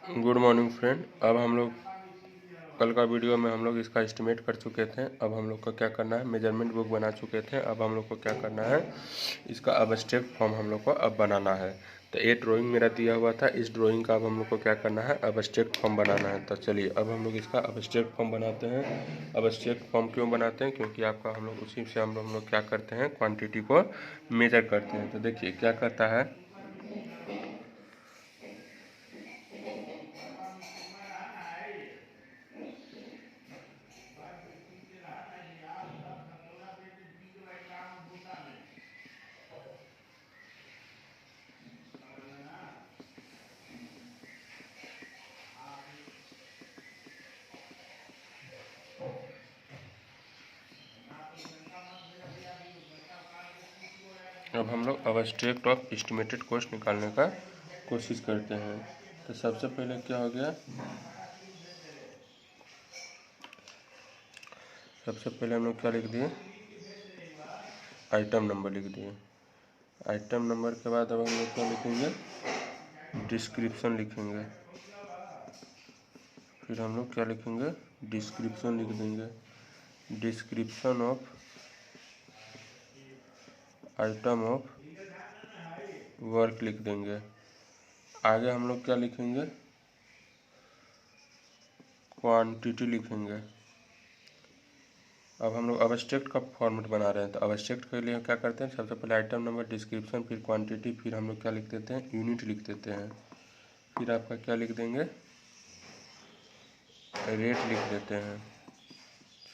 Good morning friend. अब हम लोग कल का वीडियो में हम लोग इसका एस्टिमेट कर चुके थे। अब हम लोग को क्या करना है, मेजरमेंट बुक बना चुके थे। अब हम लोग को क्या करना है, इसका अब्स्ट्रैक्ट फॉर्म हम लोग को अब बनाना है। तो ये ड्राइंग मेरा दिया हुआ था, इस ड्राइंग का अब हम लोग को क्या करना है, अब्स्ट्रैक्ट फॉर्म बनाना है। तो चलिए अब हम लोग इसका अब्स्ट्रैक्ट फॉर्म बनाते हैं। अब्स्ट्रैक्ट फॉर्म क्यों बनाते हैं, क्योंकि आपका हम लोग उसी से हम लोग क्या करते हैं, क्वान्टिटी को मेजर करते हैं। तो देखिए क्या करता है, अब हम लोग अब्स्ट्रैक्ट ऑफ एस्टिमेटेड कॉस्ट निकालने का कोशिश करते हैं। तो सबसे पहले क्या हो गया, सबसे पहले हम लोग क्या लिख दिए, आइटम नंबर लिख दिए। आइटम नंबर के बाद अब हम लोग क्या लिखेंगे, डिस्क्रिप्शन लिखेंगे। फिर हम लोग क्या लिखेंगे, डिस्क्रिप्शन लिख देंगे। Description of item of work लिख देंगे। आगे हम लोग क्या लिखेंगे, क्वांटिटी लिखेंगे। अब हम लोग अब्स्ट्रैक्ट का फॉर्मेट बना रहे हैं। तो अब्स्ट्रैक्ट के लिए क्या करते हैं, सबसे पहले आइटम नंबर, डिस्क्रिप्शन, फिर क्वांटिटी, फिर हम लोग क्या लिख देते हैं, यूनिट लिख देते हैं। फिर आपका क्या लिख देंगे, रेट लिख देते हैं।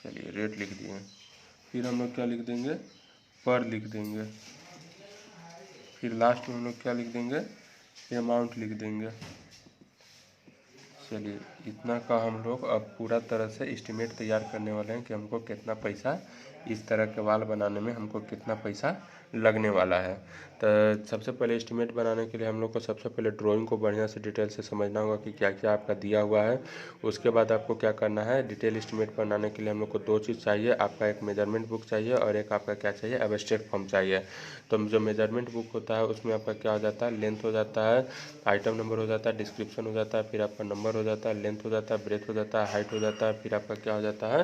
चलिए रेट लिख दिए। फिर हम लोग क्या लिख देंगे, पर लिख देंगे। फिर लास्ट में हम लोग क्या लिख देंगे, अमाउंट लिख देंगे। चलिए इतना का हम लोग अब पूरा तरह से एस्टिमेट तैयार करने वाले हैं कि हमको कितना पैसा, इस तरह के वाल बनाने में हमको कितना पैसा लगने वाला है। तो सबसे पहले एस्टिमेट बनाने के लिए हम लोग को सबसे पहले ड्राइंग को बढ़िया से डिटेल से समझना होगा कि क्या क्या आपका दिया हुआ है। उसके बाद आपको क्या करना है, डिटेल एस्टिमेट बनाने के लिए हम लोग को दो चीज़ चाहिए, आपका एक मेजरमेंट बुक चाहिए और एक आपका क्या चाहिए, एब्स्ट्रैक्ट फॉर्म चाहिए। तो जो मेजरमेंट बुक होता है उसमें आपका क्या हो जाता है, लेंथ हो जाता है, आइटम नंबर हो जाता है, डिस्क्रिप्शन हो जाता है, फिर आपका नंबर हो जाता है, लेंथ हो जाता है, ब्रेथ हो जाता है, हाइट हो जाता है, फिर आपका क्या हो जाता है,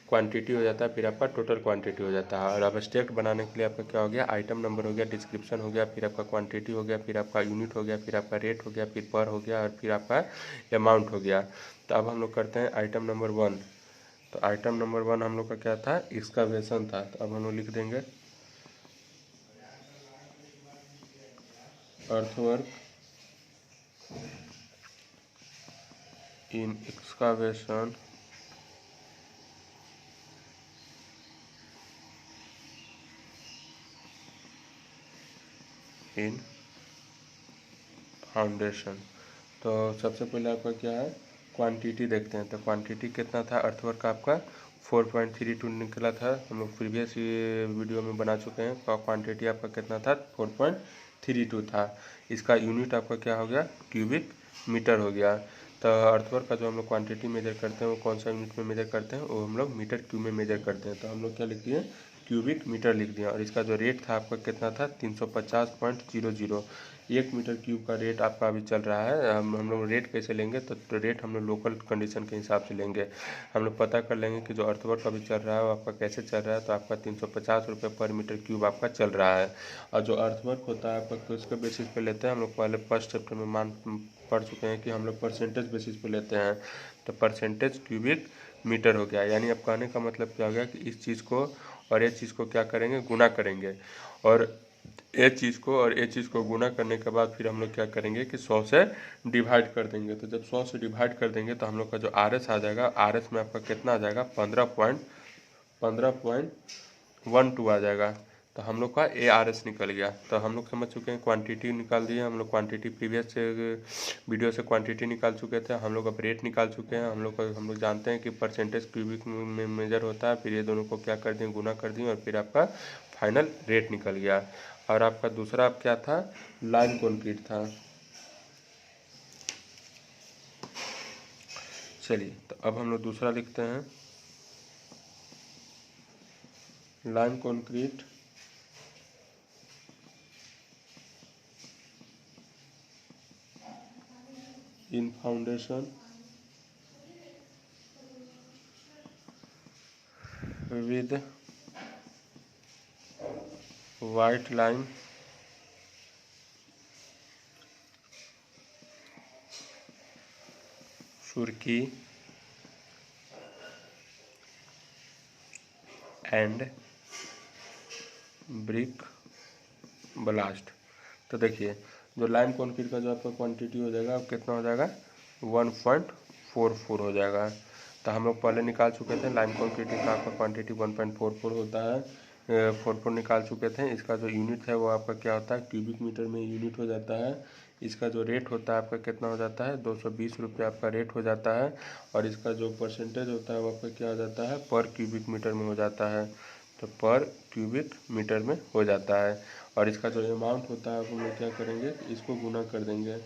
क्वांटिटी हो जाता है, फिर आपका टोटल क्वांटिटी हो जाता है। और अब्स्ट्रैक्ट बनाने के लिए आपका क्या हो गया, आइटम नंबर हो गया, डिस्क्रिप्शन हो गया, फिर आपका क्वांटिटी हो गया, फिर आपका यूनिट हो गया, फिर आपका रेट हो गया, फिर पर हो गया और फिर आपका अमाउंट हो गया। तो अब हम लोग करते हैं आइटम नंबर 1। तो आइटम नंबर 1 हम लोग का क्या था, एक्सकवेशन था। तो अब हम लोग लिख देंगे अर्थवर्क इन एक्सकवेशन इन फाउंडेशन। तो सबसे पहले आपका क्या है, क्वांटिटी देखते हैं। तो क्वांटिटी कितना था, अर्थवर्क का आपका 4.32 निकला था। हम लोग प्रीवियस वीडियो में बना चुके हैं। तो क्वांटिटी आपका कितना था, 4.32 था। इसका यूनिट आपका क्या हो गया, क्यूबिक मीटर हो गया। तो अर्थवर्क का जो हम लोग क्वांटिटी मेजर करते हैं वो कौन सा यूनिट में मेजर करते हैं, वो हम लोग मीटर क्यूब में मेजर करते हैं। तो हम लोग क्या लिख दिए, क्यूबिक मीटर लिख दिया। और इसका जो रेट था आपका कितना था, 350.00। 1 मीटर क्यूब का रेट आपका अभी चल रहा है। हम लोग रेट कैसे लेंगे, तो रेट हम लोग लोकल कंडीशन के हिसाब से लेंगे। हम लोग पता कर लेंगे कि जो अर्थवर्क अभी चल रहा है वो आपका कैसे चल रहा है। तो आपका 350 रुपये पर मीटर क्यूब आपका चल रहा है। और जो अर्थवर्क होता है आपका किसके बेसिस पे लेते हैं, हम लोग पहले फर्स्ट चैप्टर में पढ़ चुके हैं कि हम लोग परसेंटेज बेसिस पे लेते हैं। तो परसेंटेज क्यूबिक मीटर हो गया। यानी अब कहने का मतलब क्या हो गया कि इस चीज़ को और ये चीज़ को क्या करेंगे, गुना करेंगे। और ये चीज़ को और ये चीज़ को गुना करने के बाद फिर हम लोग क्या करेंगे कि 100 से डिवाइड कर देंगे। तो जब 100 से डिवाइड कर देंगे तो हम लोग का जो आर एस आ जाएगा, आर एस में आपका कितना आ जाएगा, 15.12 आ जाएगा। तो हम लोग का ए आर एस निकल गया। तो हम लोग समझ चुके हैं, क्वांटिटी निकाल दिए हम लोग। क्वांटिटी प्रीवियस से वीडियो से क्वांटिटी निकाल चुके थे हम लोग। अब रेट निकाल चुके हैं हम लोग जानते हैं कि परसेंटेज क्यूबिक में मेजर होता है। फिर ये दोनों को क्या कर दिए, गुना कर दिए और फिर आपका फाइनल रेट निकल गया। और आपका दूसरा आप क्या था, लाइन कंक्रीट था। चलिए तो अब हम लोग दूसरा लिखते हैं, line concrete in foundation with white line सुर्की and brick blast. तो देखिए जो लाइम कंक्रीट का जो आपका क्वांटिटी हो जाएगा, अब कितना हो जाएगा 1.44 हो जाएगा। तो हम लोग पहले निकाल चुके थे लाइम कंक्रीट का आपका क्वांटिटी 1.44 होता है, 44 निकाल चुके थे। इसका जो यूनिट है वो आपका क्या होता है, क्यूबिक मीटर में यूनिट हो जाता है। इसका जो रेट होता है आपका कितना हो जाता है, 220 रुपये आपका रेट हो जाता है। और इसका जो परसेंटेज होता है वो आपका क्या हो जाता है, पर क्यूबिक मीटर में हो जाता है। तो पर क्यूबिक मीटर में हो जाता है। और इसका जो अमाउंट होता है हम लोग क्या करेंगे, इसको गुना कर देंगे।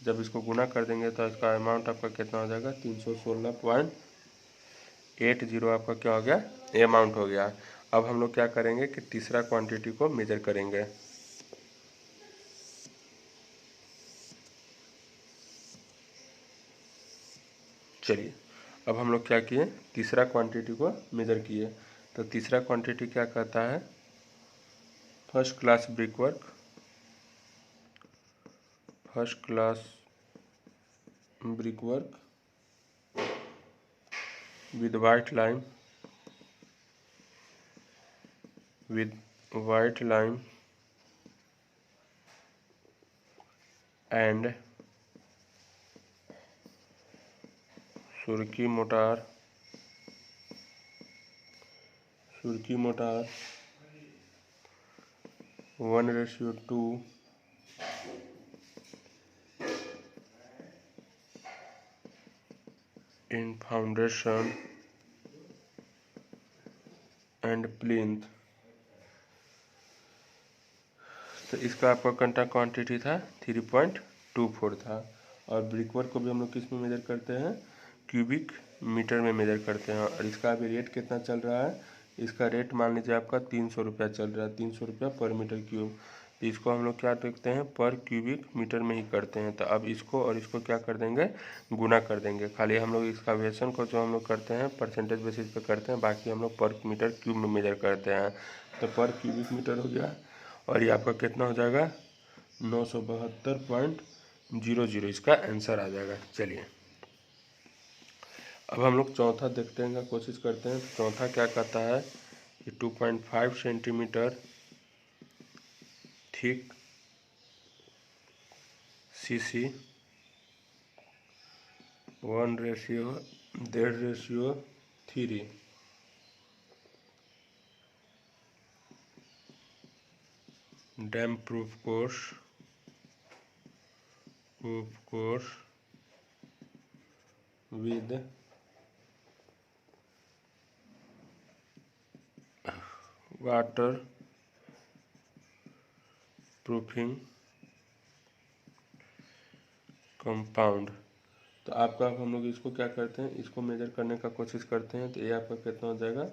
जब इसको गुना कर देंगे तो इसका अमाउंट आपका कितना हो जाएगा, 316.80 आपका क्या हो गया, अमाउंट हो गया। अब हम लोग क्या करेंगे कि तीसरा क्वांटिटी को मेजर करेंगे। चलिए अब हम लोग क्या किए, तीसरा क्वांटिटी को मेजर किए। तो तीसरा क्वांटिटी क्या कहता है, first class brick work, first class brick work with white lime, with white lime and सुर्की motor, सुर्की motor 1:2 in foundation and plinth। तो इसका आपका कंटा क्वांटिटी था 3.24 था। और ब्रिकवर्क को भी हम लोग किस में मेजर करते हैं, क्यूबिक मीटर में मेजर करते हैं। और इसका अभी रेट कितना चल रहा है, इसका रेट मान लीजिए आपका 300 रुपया चल रहा है, 300 रुपया पर मीटर क्यूब। तो इसको हम लोग क्या देखते हैं, पर क्यूबिक मीटर में ही करते हैं। तो अब इसको और इसको क्या कर देंगे, गुना कर देंगे। खाली हम लोग इसका वेरिएशन को जो हम लोग करते हैं परसेंटेज बेसिस पे करते हैं, बाकी हम लोग पर मीटर क्यूब में मेजर करते हैं। तो पर क्यूबिक मीटर हो गया और ये आपका कितना हो जाएगा, 972.00 इसका आंसर आ जाएगा। चलिए अब हम लोग चौथा देखते हैं, कोशिश करते हैं। चौथा क्या कहता है कि 2.5 centimetre thick CC 1:1.5 dam proof course with water proofing compound. तो आपका अब हम लोग इसको क्या करते हैं, इसको मेजर करने का कोशिश करते हैं। तो ये आपका कितना हो जाएगा,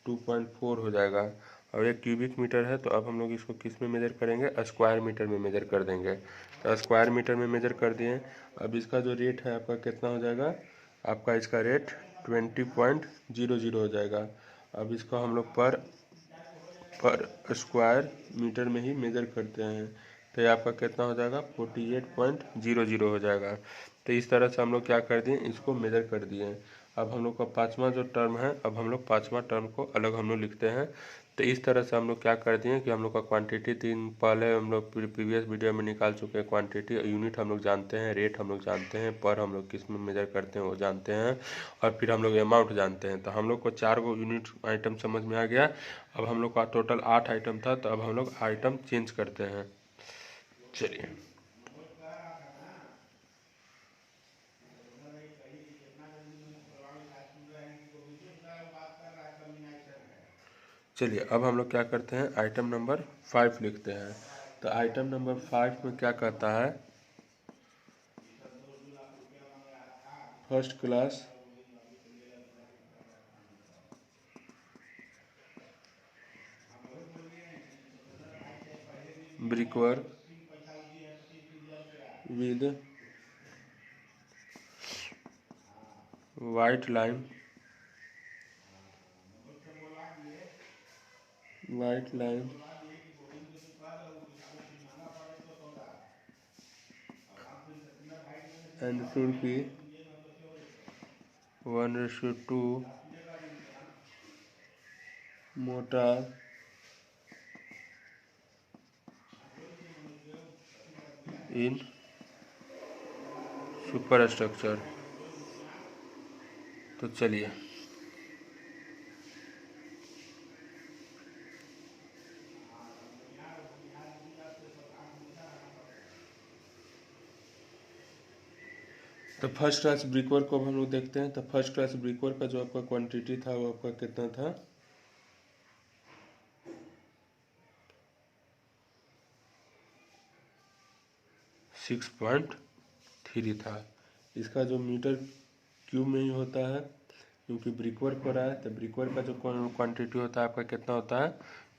2.4 हो जाएगा। और ये क्यूबिक मीटर है, तो अब हम लोग इसको किस में मेजर करेंगे, स्क्वायर मीटर में मेजर कर देंगे। तो स्क्वायर मीटर में मेजर कर दिए। अब इसका जो रेट है आपका कितना हो जाएगा, आपका इसका रेट 20.00 हो जाएगा। अब इसको हम लोग पर स्क्वायर मीटर में ही मेजर करते हैं। तो ये आपका कितना हो जाएगा, 48.00 हो जाएगा। तो इस तरह से हम लोग क्या कर दिए, इसको मेजर कर दिए। अब हम लोग का पाँचवा जो टर्म है, अब हम लोग पाँचवा टर्म को अलग हम लोग लिखते हैं। तो इस तरह से हम लोग क्या कर दिए कि हम लोग का क्वांटिटी तीन पहले हम लोग प्रीवियस वीडियो में निकाल चुके हैं। क्वांटिटी यूनिट हम लोग जानते हैं, रेट हम लोग जानते हैं, पर हम लोग किस में मेजर करते हैं वो जानते हैं, और फिर हम लोग अमाउंट जानते हैं। तो हम लोग को 4 गो यूनिट आइटम समझ में आ गया। अब हम लोग का टोटल 8 आइटम था, तो अब हम लोग आइटम चेंज करते हैं। चलिए चलिए अब हम लोग क्या करते हैं, आइटम नंबर 5 लिखते हैं। तो आइटम नंबर 5 में क्या कहता है, first class brickwork with white line and सुर्खी 1:2 मोटार इन सुपर स्ट्रक्चर। तो चलिए तो फर्स्ट क्लास ब्रिकवर्क को हम लोग देखते हैं। तो फर्स्ट क्लास ब्रिकवर्क का जो आपका क्वांटिटी था वो आपका कितना था, 6.3 था। इसका जो मीटर क्यूब में ही होता है, क्योंकि ब्रिकवर्क हो रहा है, तो ब्रिकवर्क का जो क्वांटिटी होता है आपका कितना होता है,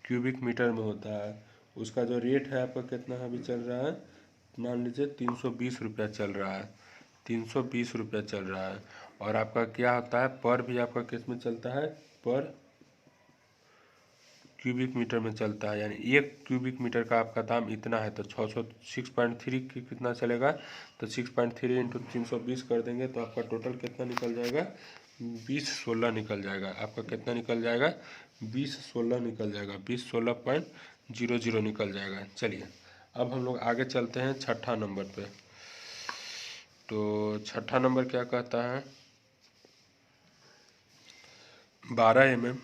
क्यूबिक मीटर में होता है। उसका जो रेट है आपका कितना अभी चल रहा है, मान लीजिए 320 रुपया चल रहा है, 320 रुपया चल रहा है। और आपका क्या होता है, पर भी आपका किस में चलता है, पर क्यूबिक मीटर में चलता है। यानी 1 क्यूबिक मीटर का आपका दाम इतना है, तो 6.3 की कितना चलेगा, तो 6.3 इंटू 320 कर देंगे तो आपका टोटल कितना निकल जाएगा, 2016 निकल जाएगा। आपका कितना निकल जाएगा, 2016 निकल जाएगा, 2016.00 निकल जाएगा। चलिए अब हम लोग आगे चलते हैं छठा नंबर पे। तो छठा नंबर क्या कहता है, 12 mm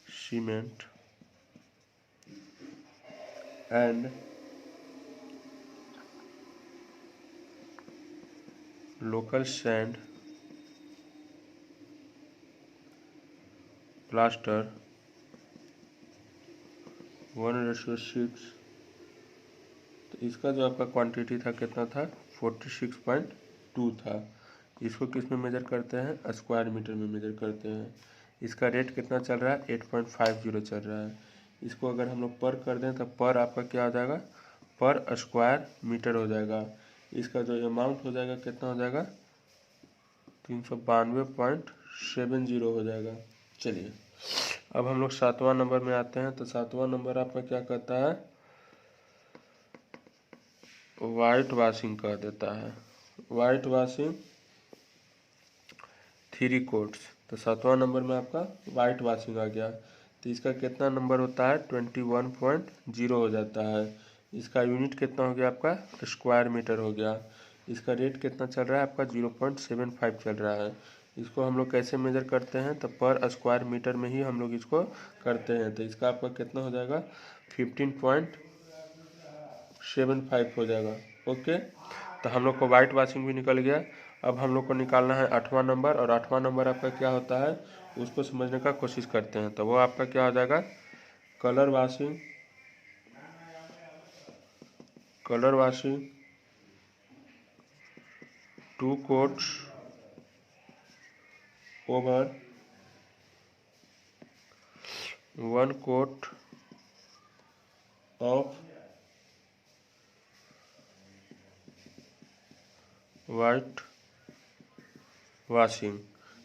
cement and local sand plaster 1:6। तो इसका जो आपका क्वांटिटी था कितना था, 46.2 था। इसको किस में मेजर करते हैं, स्क्वायर मीटर में मेजर करते हैं। इसका रेट कितना चल रहा है, 8.50 चल रहा है। इसको अगर हम लोग पर कर दें तो पर आपका क्या हो जाएगा, पर स्क्वायर मीटर हो जाएगा। इसका जो अमाउंट हो जाएगा कितना हो जाएगा, 392.70 हो जाएगा। चलिए अब हम लोग 7वां नंबर में आते हैं। तो 7वां नंबर आपका क्या कहता है, वाइट वॉशिंग कह देता है, वाइट वॉशिंग 3 कोट्स। तो 7वां नंबर में आपका वाइट वॉशिंग आ गया। तो इसका कितना नंबर होता है, 21.0 हो जाता है। इसका यूनिट कितना हो गया आपका, स्क्वायर मीटर हो गया। इसका रेट कितना चल रहा है आपका, 0.75 चल रहा है। इसको हम लोग कैसे मेजर करते हैं, तो पर स्क्वायर मीटर में ही हम लोग इसको करते हैं। तो इसका आपका कितना हो जाएगा, 15.75 हो जाएगा। ओके, तो हम लोग को वाइट वॉशिंग भी निकल गया। अब हम लोग को निकालना है 8वां नंबर, और 8वां नंबर आपका क्या होता है उसको समझने का कोशिश करते हैं। तो वो आपका क्या हो जाएगा, colour washing 2 coats over 1 coat of white washing.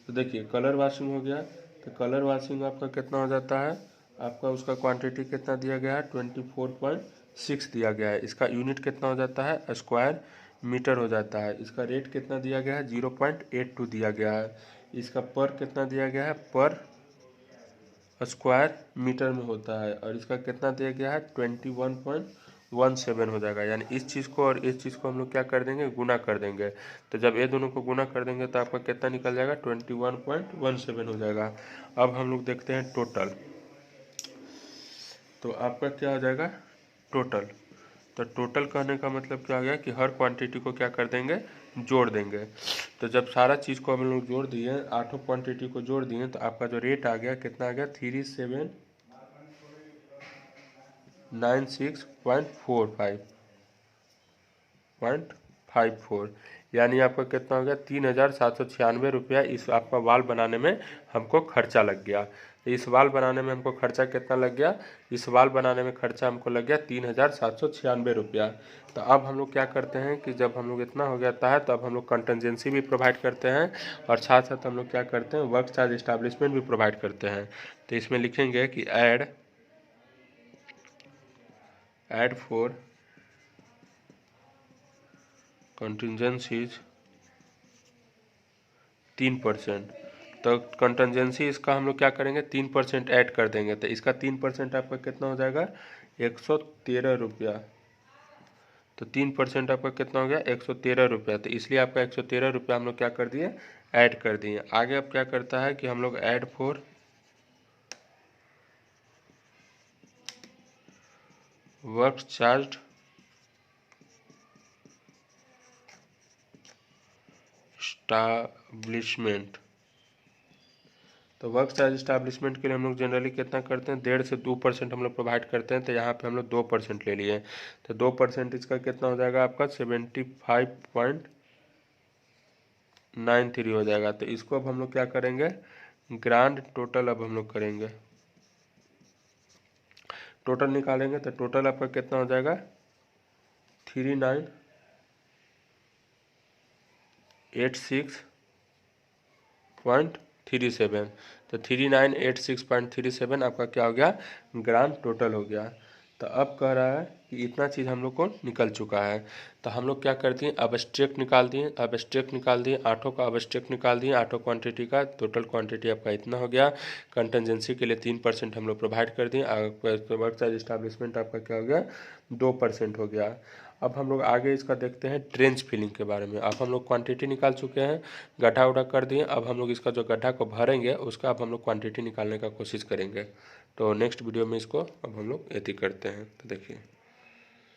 तो देखिए कलर वॉशिंग हो गया। तो कलर वॉशिंग आपका कितना हो जाता है, आपका उसका क्वांटिटी कितना दिया गया है, 24.6 दिया गया है। इसका यूनिट कितना हो जाता है, स्क्वायर मीटर हो जाता है। इसका रेट कितना दिया गया है, 0.82 दिया गया है। इसका पर कितना दिया गया है, पर स्क्वायर मीटर में होता है। और इसका कितना दिया गया है, 21.17 हो जाएगा। यानी इस चीज़ को और इस चीज़ को हम लोग क्या कर देंगे, गुना कर देंगे। तो जब ये दोनों को गुना कर देंगे तो आपका कितना निकल जाएगा, 21.17 हो जाएगा। अब हम लोग देखते हैं टोटल। तो आपका क्या हो जाएगा, टोटल। तो टोटल कहने का मतलब क्या हो गया कि हर क्वांटिटी को क्या कर देंगे, जोड़ देंगे। तो जब सारा चीज़ को हम लोग जोड़ दिए, 8 क्वांटिटी को जोड़ दिए, तो आपका जो रेट आ गया कितना आ गया, 3796.45 0.54। यानी आपका कितना हो गया 3796 रुपया इस आपका वाल बनाने में हमको खर्चा लग गया। इस वाल बनाने में हमको खर्चा कितना लग गया, इस वाल बनाने में खर्चा हमको लग गया 3796 रुपया। तो अब हम लोग क्या करते हैं कि जब हम लोग इतना हो जाता है तो अब हम लोग कंटेंजेंसी भी प्रोवाइड करते हैं और साथ साथ हम लोग क्या करते हैं वर्क चार्ज इस्टेब्लिशमेंट भी प्रोवाइड करते हैं। तो इसमें लिखेंगे कि ऐड फॉर कंटिजेंसीज 3%। तो कंटिजेंसी इसका हम लोग क्या करेंगे 3% ऐड कर देंगे। तो इसका 3% आपका कितना हो जाएगा 113 रुपया। तो 3% आपका कितना हो गया 113 रुपया। तो इसलिए आपका 113 रुपया हम लोग क्या कर दिए ऐड कर दिए। आगे अब क्या करता है कि हम लोग add for work charge establishment. तो वर्क चार्ज स्टैब्लिशमेंट के लिए हम लोग जनरली कितना करते हैं 1.5 से 2% हम लोग प्रोवाइड करते हैं। तो यहाँ पे हम लोग 2% ले लिए। तो 2% इसका कितना हो जाएगा आपका 75.93 हो जाएगा। तो इसको अब हम लोग क्या करेंगे ग्रांड टोटल अब हम लोग करेंगे, टोटल निकालेंगे। तो टोटल आपका कितना हो जाएगा 3986.37। तो 3986.37 आपका क्या हो गया ग्रांड टोटल हो गया। तो अब कह रहा है कि इतना चीज़ हम लोग को निकल चुका है। तो हम लोग क्या करते हैं अबस्ट्रैक्ट निकाल दिए, अबस्ट्रैक्ट निकाल दिए, आठों का अबस्ट्रैक्ट निकाल दिए, आठों क्वांटिटी का टोटल क्वांटिटी आपका इतना हो गया। कंटेंजेंसी के लिए 3% हम लोग प्रोवाइड कर दिए। वर्क चार्ज इस्टेब्लिशमेंट आपका क्या हो गया 2% हो गया। अब हम लोग आगे इसका देखते हैं ट्रेंच फिलिंग के बारे में। अब हम लोग क्वांटिटी निकाल चुके हैं, गड्ढा उड्ढा कर दिए। अब हम लोग इसका जो गड्ढा को भरेंगे उसका अब हम लोग क्वांटिटी निकालने का कोशिश करेंगे। तो नेक्स्ट वीडियो में इसको अब हम लोग ऐसे करते हैं। तो देखिए।